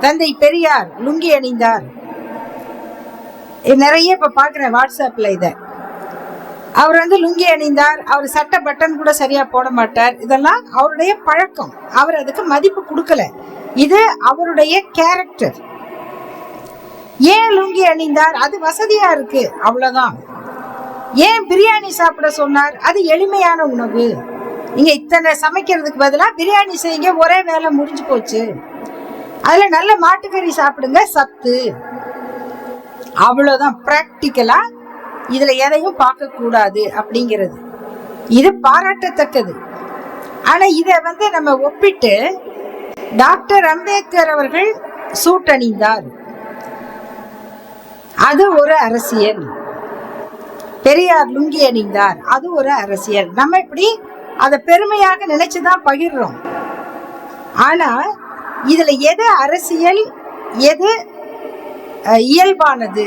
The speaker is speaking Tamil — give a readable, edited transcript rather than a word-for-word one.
தந்தை பெரியார் லுங்கி அணிந்தார். நிறைய இப்ப பாக்குறேன் வாட்ஸ்அப்ல இத. அவர் லுங்கி அணிந்தார், அவர் சட்டை பட்டன் கூட சரியா போட மாட்டார். இதெல்லாம் அவருடைய பழக்கம். அவர் அதுக்கு மதிப்பு கொடுக்கல. இது அவருடைய கேரக்டர். ஏன் லுங்கி அணிந்தார்? அது வசதியா இருக்கு, அவ்வளவுதான். ஏன் பிரியாணி சாப்பிட சொன்னார்? அது எளிமையான உணவு. நீங்க இத்தனை சமைக்கிறதுக்கு பதிலா பிரியாணி செய்யுங்க, ஒரே வேலை முடிஞ்சு போச்சு. அதுல நல்ல மாட்டுக்கறி சாப்பிடுங்க, சத்து. அவ்வளவுதான். பிராக்டிக்கலா இதுல எதையும் பார்க்க கூடாது அப்படிங்கிறது. இது பாராட்டத்தக்கது. ஆனா இத நம்ம ஒப்பிட்டு டாக்டர் அம்பேத்கர் அவர்கள் சூட் அணிந்தார், அது ஒரு அரசியல். பெரியார் லுங்கி அணிந்தார், அது ஒரு அரசியல். நம்ம இப்படி அதை பெருமையாக நினைச்சுதான் பகிர்றோம். ஆனா இதுல எது அரசியல், எது இயல்பானது?